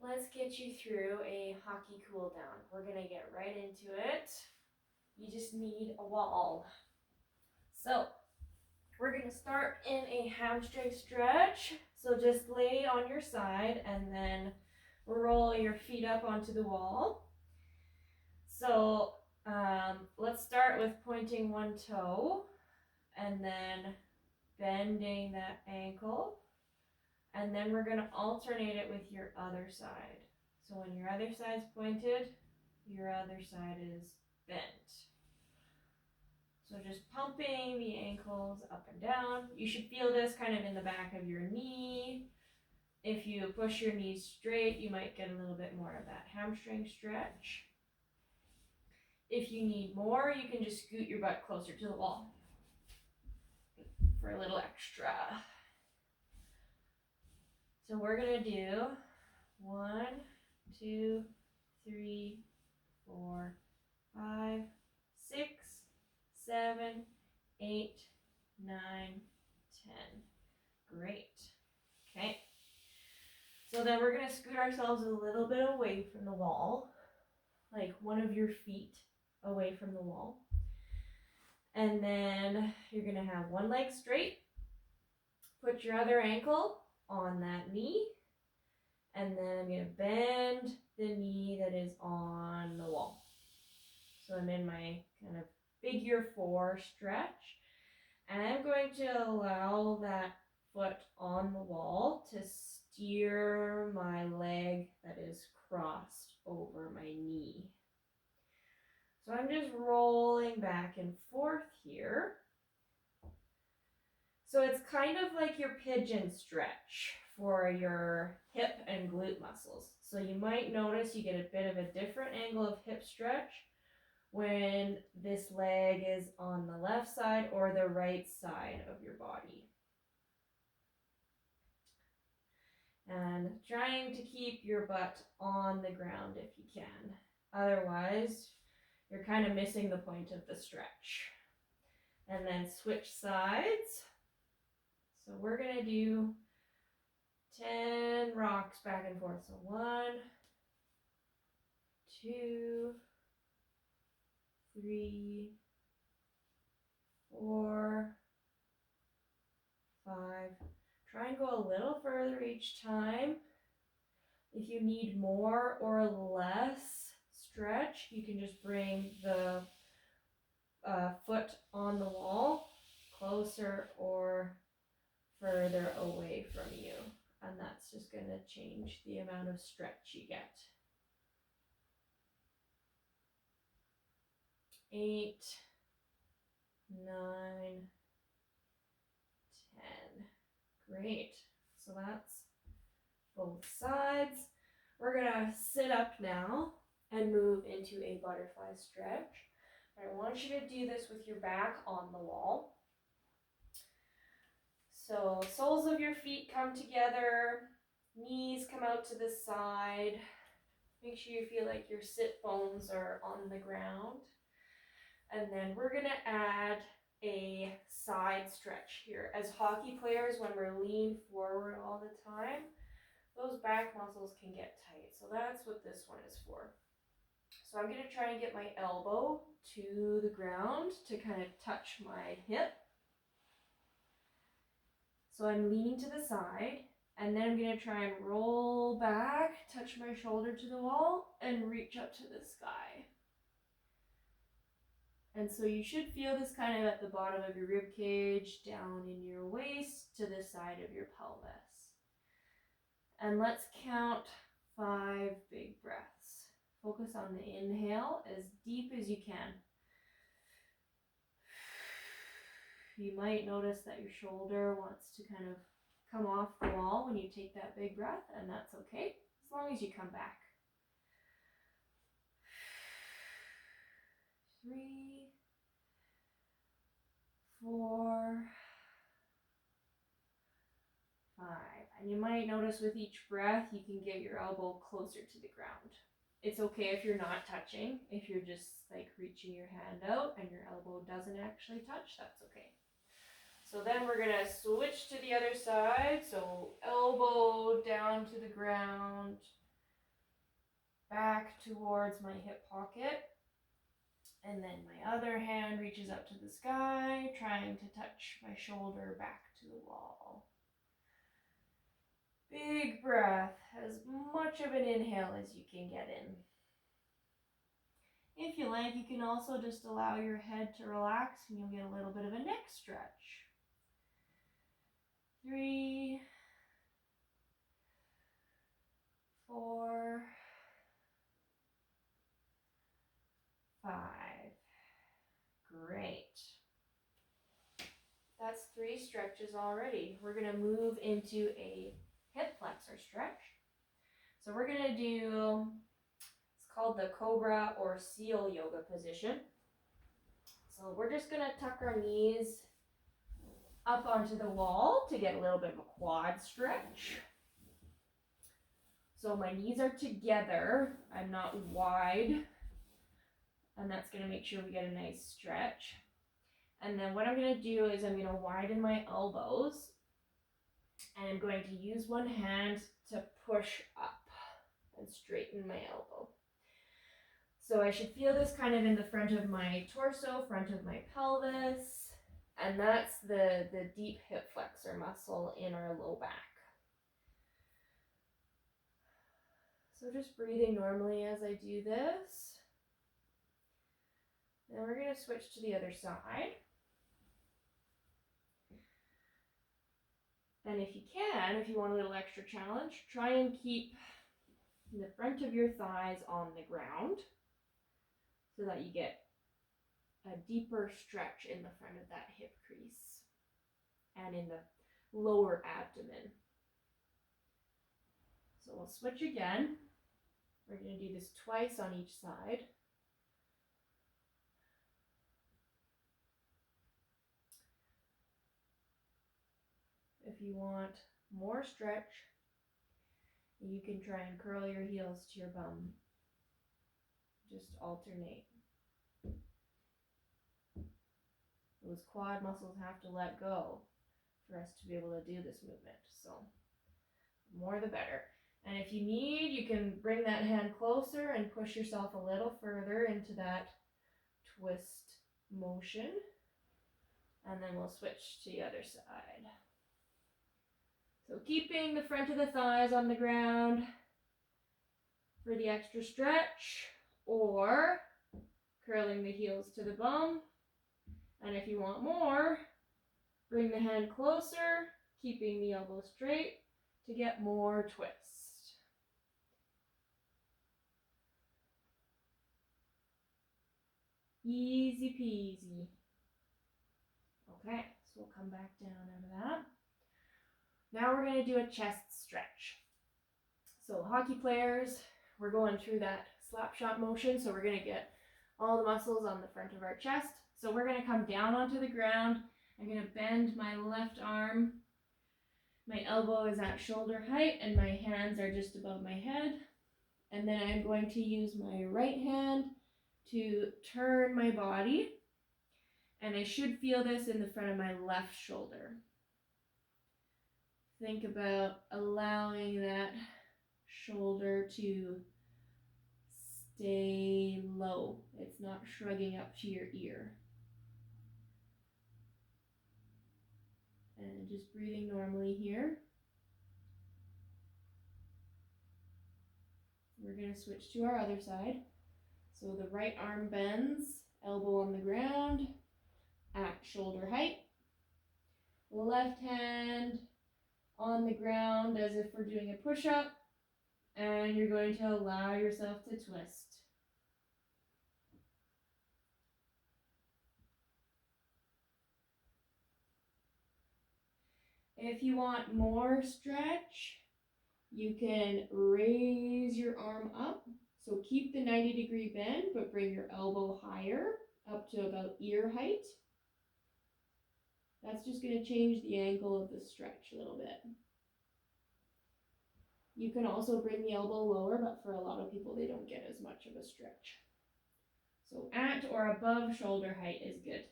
let's get you through a hockey cool down. We're gonna get right into it. You just need a wall. So we're gonna start in a hamstring stretch. So just lay on your side and then roll your feet up onto the wall. So let's start with pointing one toe and then bending that ankle. And then we're going to alternate it with your other side. So when your other side's pointed, your other side is bent. So just pumping the ankles up and down. You should feel this kind of in the back of your knee. If you push your knees straight, you might get a little bit more of that hamstring stretch. If you need more, you can just scoot your butt closer to the wall for a little extra. So we're gonna do 1, 2, 3, 4, 5, 6, 7, 8, 9, 10. Great. Okay. So then we're gonna scoot ourselves a little bit away from the wall, like one of your feet away from the wall. And then you're gonna have one leg straight. Put your other ankle on that knee, and then I'm going to bend the knee that is on the wall. So I'm in my kind of figure 4 stretch, and I'm going to allow that foot on the wall to steer my leg that is crossed over my knee. So I'm just rolling back and forth here. So it's kind of like your pigeon stretch for your hip and glute muscles. So you might notice you get a bit of a different angle of hip stretch when this leg is on the left side or the right side of your body. And trying to keep your butt on the ground if you can. Otherwise, you're kind of missing the point of the stretch. And then switch sides. So we're going to do 10 rocks back and forth. So 1, 2, 3, 4, 5. Try and go a little further each time. If you need more or less stretch, you can just bring the foot on the wall closer or further away from you, and that's just going to change the amount of stretch you get. 8, 9, 10. Great. So that's both sides. We're going to sit up now and move into a butterfly stretch. I want you to do this with your back on the wall. So soles of your feet come together, knees come out to the side. Make sure you feel like your sit bones are on the ground. And then we're gonna add a side stretch here. As hockey players, when we're leaning forward all the time, those back muscles can get tight. So that's what this one is for. So I'm gonna try and get my elbow to the ground to kind of touch my hip. So I'm leaning to the side, and then I'm going to try and roll back, touch my shoulder to the wall, and reach up to the sky. And so you should feel this kind of at the bottom of your rib cage, down in your waist, to the side of your pelvis. And let's count 5 big breaths. Focus on the inhale as deep as you can. You might notice that your shoulder wants to kind of come off the wall when you take that big breath, and that's okay, as long as you come back. 3, 4, 5. And you might notice with each breath, you can get your elbow closer to the ground. It's okay if you're not touching. If you're just like reaching your hand out and your elbow doesn't actually touch, that's okay. So then we're gonna switch to the other side. So elbow down to the ground, back towards my hip pocket. And then my other hand reaches up to the sky, trying to touch my shoulder back to the wall. Big breath, as much of an inhale as you can get in. If you like, you can also just allow your head to relax and you'll get a little bit of a neck stretch. 3, 4, 5. Great. That's 3 stretches already. We're going to move into a hip flexor stretch. So we're going to do, it's called the cobra or seal yoga position. So we're just going to tuck our knees up onto the wall to get a little bit of a quad stretch. So my knees are together, I'm not wide, and that's going to make sure we get a nice stretch. And then what I'm going to do is I'm going to widen my elbows, and I'm going to use one hand to push up and straighten my elbow. So I should feel this kind of in the front of my torso, front of my pelvis, and that's the deep hip flexor muscle in our low back. So just breathing normally as I do this. Then we're going to switch to the other side. And if you can, if you want a little extra challenge, try and keep the front of your thighs on the ground so that you get a deeper stretch in the front of that hip crease and in the lower abdomen. So we'll switch again. We're going to do this twice on each side. If you want more stretch, you can try and curl your heels to your bum. Just alternate. Those quad muscles have to let go for us to be able to do this movement. So the more the better. And if you need, you can bring that hand closer and push yourself a little further into that twist motion. And then we'll switch to the other side. So keeping the front of the thighs on the ground for the extra stretch, or curling the heels to the bum. And if you want more, bring the hand closer, keeping the elbow straight to get more twist. Easy peasy. Okay, so we'll come back down out of that. Now we're going to do a chest stretch. So hockey players, we're going through that slap shot motion, so we're going to get all the muscles on the front of our chest. So we're going to come down onto the ground. I'm going to bend my left arm. My elbow is at shoulder height and my hands are just above my head. And then I'm going to use my right hand to turn my body. And I should feel this in the front of my left shoulder. Think about allowing that shoulder to stay low. It's not shrugging up to your ear. And just breathing normally here. We're going to switch to our other side. So the right arm bends, elbow on the ground, at shoulder height. Left hand on the ground as if we're doing a push-up. And you're going to allow yourself to twist. If you want more stretch, you can raise your arm up. So keep the 90-degree bend, but bring your elbow higher, up to about ear height. That's just going to change the angle of the stretch a little bit. You can also bring the elbow lower, but for a lot of people, they don't get as much of a stretch. So at or above shoulder height is good.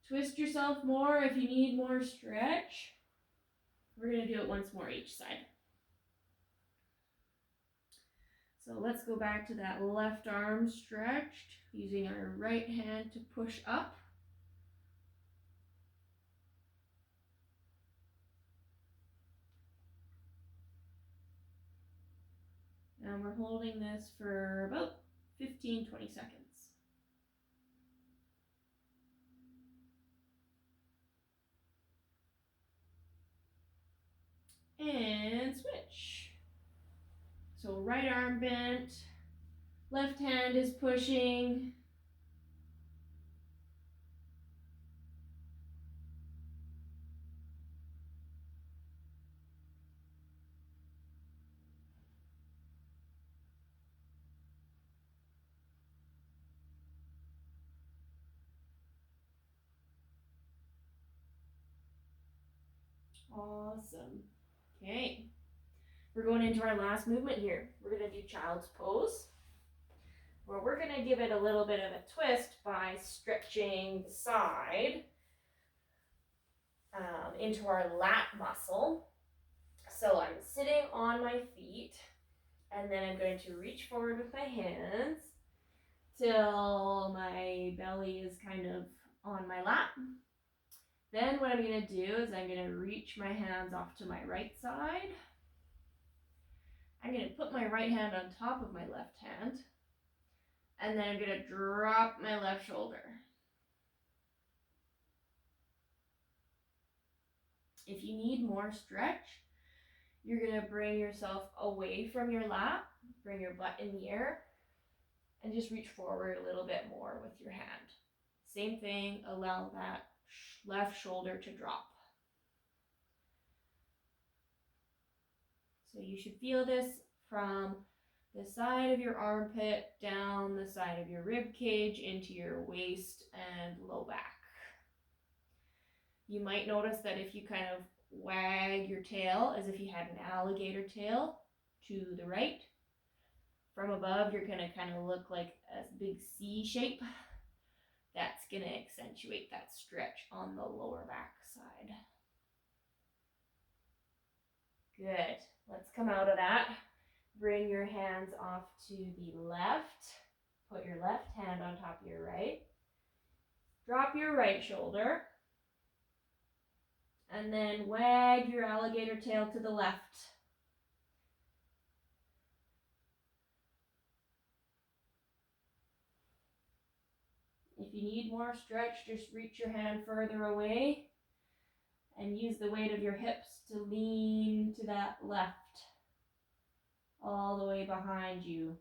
Twist yourself more if you need more stretch. We're going to do it once more each side. So let's go back to that left arm stretched, using our right hand to push up. And we're holding this for about 15-20 seconds. And switch. So right arm bent, left hand is pushing. Awesome. Okay. We're going into our last movement here. We're going to do child's pose, where we're going to give it a little bit of a twist by stretching the side into our lat muscle. So I'm sitting on my feet, and then I'm going to reach forward with my hands till my belly is kind of on my lap. Then what I'm going to do is I'm going to reach my hands off to my right side. I'm going to put my right hand on top of my left hand, and then I'm going to drop my left shoulder. If you need more stretch, you're going to bring yourself away from your lap, bring your butt in the air, and just reach forward a little bit more with your hand. Same thing, allow that left shoulder to drop. So you should feel this from the side of your armpit, down the side of your rib cage, into your waist and low back. You might notice that if you kind of wag your tail as if you had an alligator tail to the right, from above you're going to kind of look like a big C shape. That's going to accentuate that stretch on the lower back side. Good. Let's come out of that. Bring your hands off to the left. Put your left hand on top of your right. Drop your right shoulder. And then wag your alligator tail to the left. If you need more stretch, just reach your hand further away and use the weight of your hips to lean to that left, all the way behind you.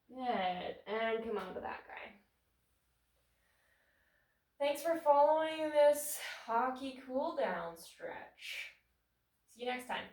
Good, and come on to that guy. Thanks for following this hockey cool down stretch. See you next time.